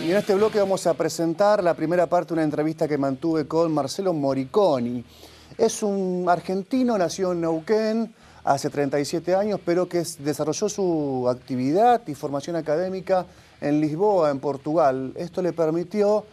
Y en este bloque vamos a presentar la primera parte de una entrevista que mantuve con Marcelo Moriconi. Es un argentino, nació en Neuquén hace 37 años, pero que desarrolló su actividad y formación académica en Lisboa, en Portugal. Esto le permitió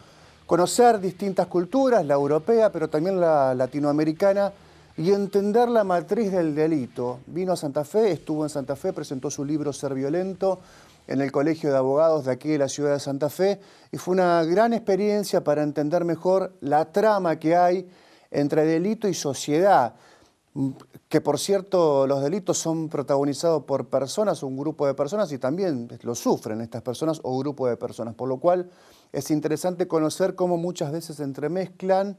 conocer distintas culturas, la europea, pero también la latinoamericana, y entender la matriz del delito. Vino a Santa Fe, estuvo en Santa Fe, presentó su libro Ser Violento en el Colegio de Abogados de aquí de la ciudad de Santa Fe, y fue una gran experiencia para entender mejor la trama que hay entre delito y sociedad, que por cierto los delitos son protagonizados por personas, un grupo de personas, y también lo sufren estas personas o grupo de personas, por lo cual es interesante conocer cómo muchas veces se entremezclan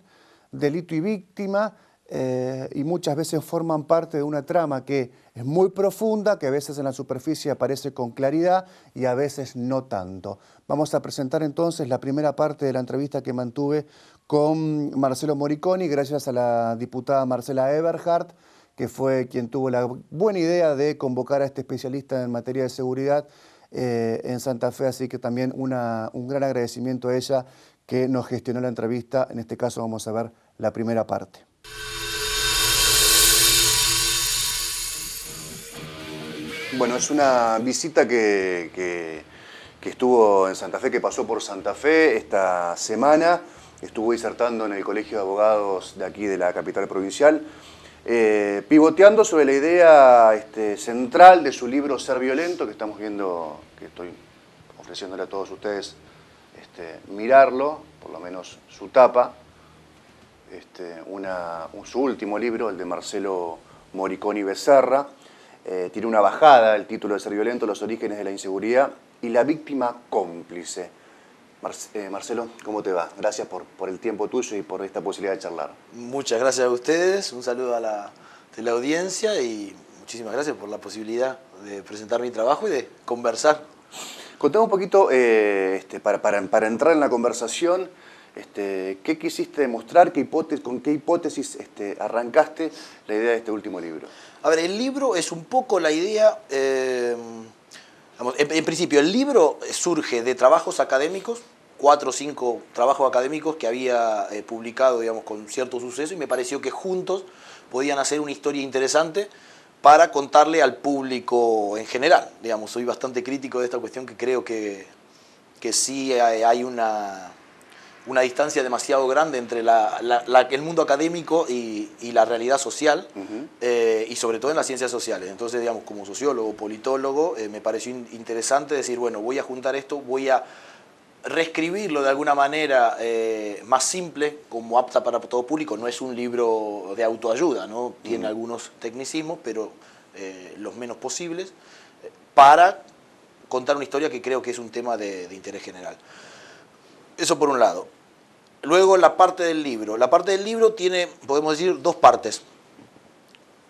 delito y víctima, y muchas veces forman parte de una trama que es muy profunda, que a veces en la superficie aparece con claridad y a veces no tanto. Vamos a presentar entonces la primera parte de la entrevista que mantuve con Marcelo Moriconi, gracias a la diputada Marcela Eberhardt, que fue quien tuvo la buena idea de convocar a este especialista en materia de seguridad en Santa Fe, así que también un gran agradecimiento a ella que nos gestionó la entrevista. En este caso vamos a ver la primera parte. Bueno, es una visita que estuvo en Santa Fe, que pasó por Santa Fe esta semana. Estuvo disertando en el Colegio de Abogados de aquí de la capital provincial, pivoteando sobre la idea central de su libro Ser Violento, que estamos viendo, que estoy ofreciéndole a todos ustedes mirarlo, por lo menos su tapa, su último libro, el de Marcelo Moriconi Becerra. Tiene una bajada el título de Ser Violento, los orígenes de la inseguridad y la víctima cómplice. Marcelo, ¿cómo te va? Gracias por el tiempo tuyo y por esta posibilidad de charlar. Muchas gracias a ustedes, un saludo a la audiencia y muchísimas gracias por la posibilidad de presentar mi trabajo y de conversar. Contame un poquito, para entrar en la conversación, ¿qué quisiste demostrar? ¿Con qué hipótesis arrancaste la idea de este último libro? A ver, el libro es un poco la idea, en principio el libro surge de trabajos académicos, 4 o 5 trabajos académicos que había publicado, digamos, con cierto suceso, y me pareció que juntos podían hacer una historia interesante para contarle al público en general. Digamos, soy bastante crítico de esta cuestión, que creo que sí hay una distancia demasiado grande entre el mundo académico y la realidad social, y sobre todo en las ciencias sociales. Entonces, digamos, como sociólogo, politólogo, me pareció interesante decir, bueno, voy a juntar esto, voy a reescribirlo de alguna manera más simple, como apta para todo público. No es un libro de autoayuda, ¿no? Tiene algunos tecnicismos, pero los menos posibles, para contar una historia que creo que es un tema de interés general. Eso por un lado. Luego la parte del libro. La parte del libro tiene, podemos decir, 2 partes.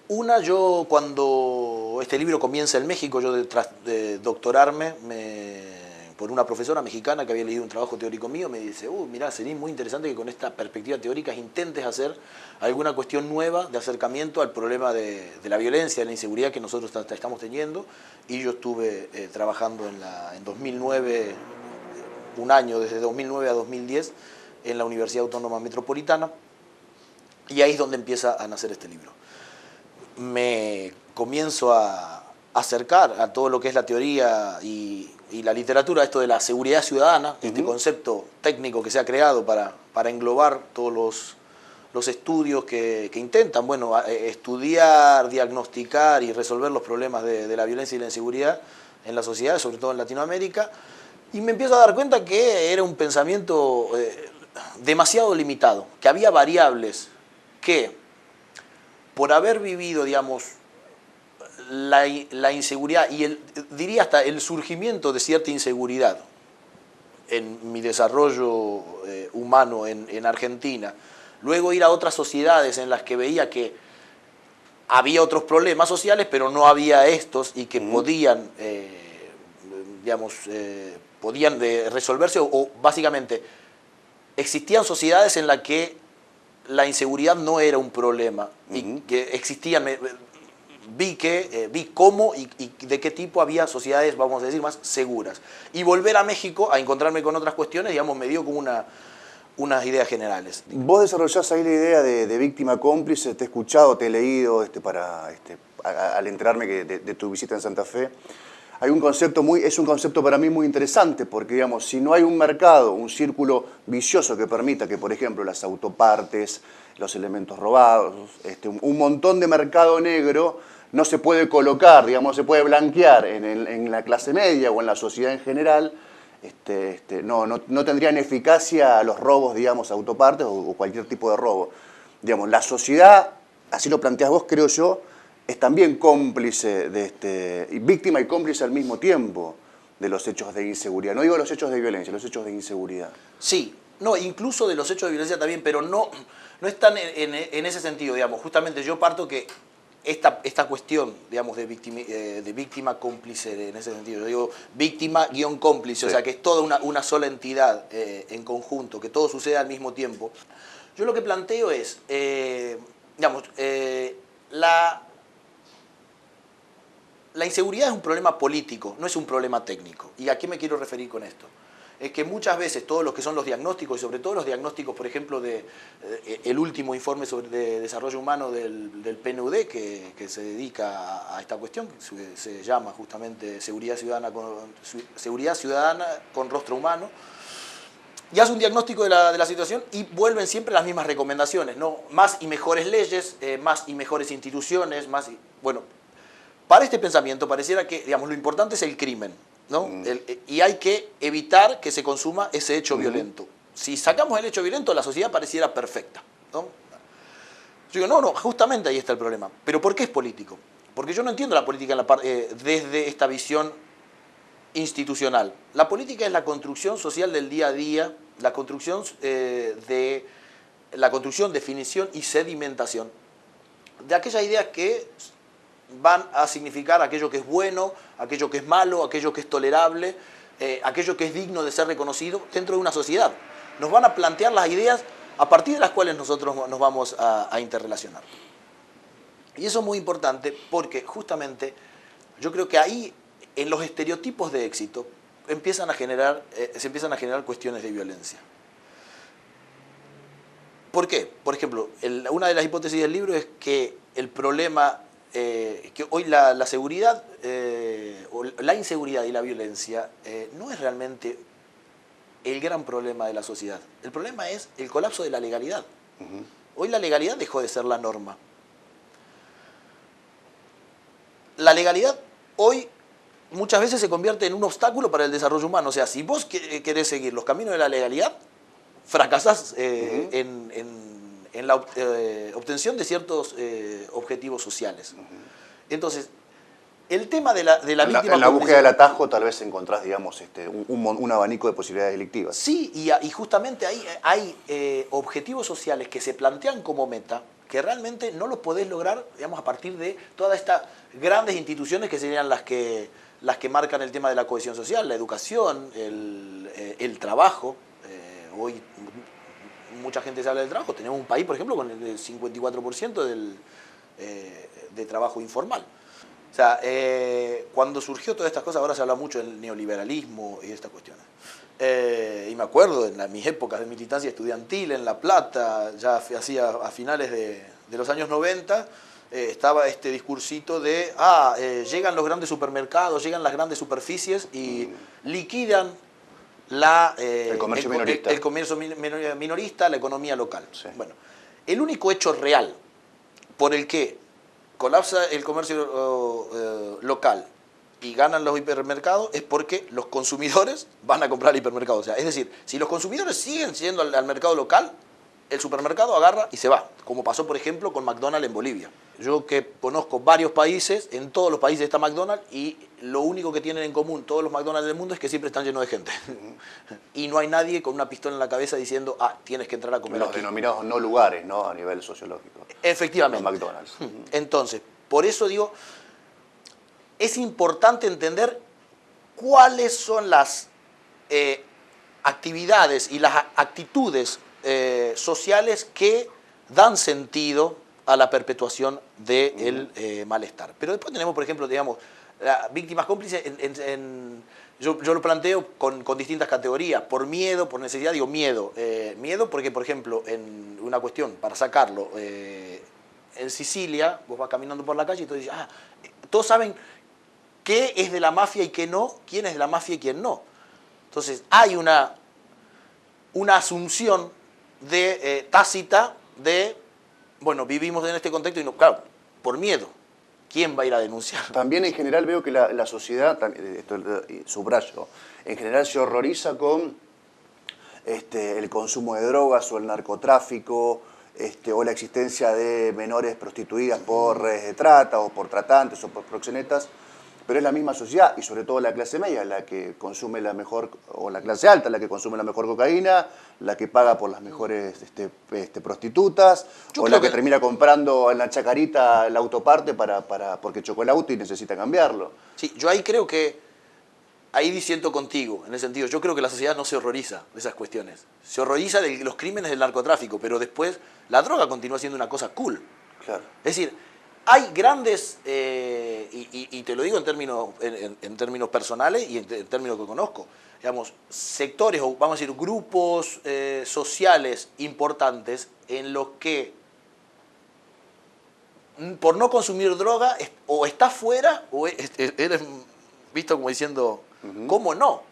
Una, yo cuando este libro comienza en México, yo tras de doctorarme por una profesora mexicana que había leído un trabajo teórico mío, me dice, mirá, sería muy interesante que con esta perspectiva teórica intentes hacer alguna cuestión nueva de acercamiento al problema de la violencia, de la inseguridad que nosotros estamos teniendo. Y yo estuve trabajando en 2009, un año, desde 2009 a 2010, en la Universidad Autónoma Metropolitana, y ahí es donde empieza a nacer este libro. Me comienzo a acercar a todo lo que es la teoría y la literatura, esto de la seguridad ciudadana, este concepto técnico que se ha creado para englobar todos los estudios que intentan, bueno, estudiar, diagnosticar y resolver los problemas de la violencia y la inseguridad en la sociedad, sobre todo en Latinoamérica. Y me empiezo a dar cuenta que era un pensamiento demasiado limitado, que había variables que, por haber vivido, digamos, la inseguridad y diría hasta el surgimiento de cierta inseguridad en mi desarrollo humano en Argentina, luego ir a otras sociedades en las que veía que había otros problemas sociales, pero no había estos, y que podían, podían resolverse, o básicamente existían sociedades en las que la inseguridad no era un problema, y que existían vi cómo y de qué tipo había sociedades, vamos a decir, más seguras. Y volver a México a encontrarme con otras cuestiones, digamos, me dio como unas ideas generales. Vos desarrollás ahí la idea de víctima cómplice, te he escuchado, te he leído al enterarme de tu visita en Santa Fe. Hay un concepto es un concepto para mí muy interesante porque, digamos, si no hay un mercado, un círculo vicioso que permita que, por ejemplo, las autopartes, los elementos robados, un montón de mercado negro no se puede colocar, digamos, se puede blanquear en la clase media o en la sociedad en general, no tendrían eficacia los robos, digamos, autopartes o cualquier tipo de robo. Digamos, la sociedad, así lo planteás vos, creo yo, es también cómplice víctima y cómplice al mismo tiempo de los hechos de inseguridad. No digo los hechos de violencia, los hechos de inseguridad. Sí, no, incluso de los hechos de violencia también, pero no están en ese sentido, digamos. Justamente yo parto que esta cuestión, digamos, de víctima cómplice, en ese sentido, yo digo víctima-cómplice, sí. O sea, que es toda una sola entidad en conjunto, que todo sucede al mismo tiempo. Yo lo que planteo es, digamos, la inseguridad es un problema político, no es un problema técnico. ¿Y a qué me quiero referir con esto? Es que muchas veces todos los que son los diagnósticos, y sobre todo los diagnósticos, por ejemplo, el último informe de desarrollo humano del PNUD, que se dedica a esta cuestión, que se llama justamente Seguridad Ciudadana con Rostro Humano, y hace un diagnóstico de la situación y vuelven siempre las mismas recomendaciones, ¿no? Más y mejores leyes, más y mejores instituciones, bueno, para este pensamiento pareciera que, digamos, lo importante es el crimen, ¿no? Y hay que evitar que se consuma ese hecho violento. Si sacamos el hecho violento, la sociedad pareciera perfecta, ¿no? Yo digo, no, justamente ahí está el problema. ¿Pero por qué es político? Porque yo no entiendo la política desde esta visión institucional. La política es la construcción social del día a día, la construcción, definición y sedimentación de aquellas ideas que van a significar aquello que es bueno, aquello que es malo, aquello que es tolerable, aquello que es digno de ser reconocido dentro de una sociedad. Nos van a plantear las ideas a partir de las cuales nosotros nos vamos a interrelacionar. Y eso es muy importante porque justamente yo creo que ahí, en los estereotipos de éxito, se empiezan a generar cuestiones de violencia. ¿Por qué? Por ejemplo, una de las hipótesis del libro es que el problema, que hoy la seguridad, o la inseguridad y la violencia no es realmente el gran problema de la sociedad. El problema es el colapso de la legalidad. Hoy la legalidad dejó de ser la norma. La legalidad hoy muchas veces se convierte en un obstáculo para el desarrollo humano. O sea, si vos querés seguir los caminos de la legalidad, fracasás en la obtención de ciertos objetivos sociales. Entonces, el tema de la víctima... En la búsqueda del atajo tal vez encontrás, digamos, un abanico de posibilidades delictivas. Sí, y justamente ahí hay objetivos sociales que se plantean como meta, que realmente no lo podés lograr, digamos, a partir de todas estas grandes instituciones que serían las que marcan el tema de la cohesión social, la educación, el trabajo. Hoy mucha gente se habla del trabajo. Tenemos un país, por ejemplo, con el 54% de trabajo informal. O sea, cuando surgió todas estas cosas, ahora se habla mucho del neoliberalismo y de estas cuestiones. Y me acuerdo en mis épocas de militancia estudiantil en La Plata, ya a finales de los años 90, estaba este discursito de, llegan los grandes supermercados, llegan las grandes superficies y liquidan el comercio minorista, la economía local. Sí. Bueno, el único hecho real por el que colapsa el comercio local y ganan los hipermercados es porque los consumidores van a comprar al hipermercado. O sea, es decir, si los consumidores siguen yendo al mercado local, el supermercado agarra y se va, como pasó, por ejemplo, con McDonald's en Bolivia. Yo que conozco varios países, en todos los países está McDonald's y lo único que tienen en común todos los McDonald's del mundo es que siempre están llenos de gente. Y no hay nadie con una pistola en la cabeza diciendo, tienes que entrar a comer los aquí. Denominados no lugares, ¿no? A nivel sociológico. Efectivamente. Los McDonald's. Entonces, por eso digo, es importante entender cuáles son las actividades y las actitudes sociales que dan sentido a la perpetuación del malestar. Pero después tenemos, por ejemplo, digamos, víctimas cómplices, yo lo planteo con distintas categorías, por miedo, por necesidad, digo miedo. Miedo porque, por ejemplo, en una cuestión, para sacarlo, en Sicilia, vos vas caminando por la calle y tú dices, todos saben qué es de la mafia y qué no, quién es de la mafia y quién no. Entonces, hay una asunción tácita de, bueno, vivimos en este contexto y no, claro, por miedo. ¿Quién va a ir a denunciar? También en general veo que la sociedad, esto subrayo, en general se horroriza con el consumo de drogas o el narcotráfico, o la existencia de menores prostituidas por redes de trata o por tratantes o por proxenetas, pero es la misma sociedad y sobre todo la clase media la que consume la mejor, o la clase alta la que consume la mejor cocaína, la que paga por las mejores prostitutas, o la que termina comprando en la chacarita el autoparte porque chocó el auto y necesita cambiarlo. Sí, yo ahí creo que, ahí disiento contigo, en ese sentido, yo creo que la sociedad no se horroriza de esas cuestiones. Se horroriza de los crímenes del narcotráfico, pero después la droga continúa siendo una cosa cool. Claro. Es decir, hay grandes, y te lo digo en términos personales y en términos que conozco, digamos, sectores o vamos a decir grupos sociales importantes en los que por no consumir droga o estás fuera o eres visto como diciendo, ¿cómo no?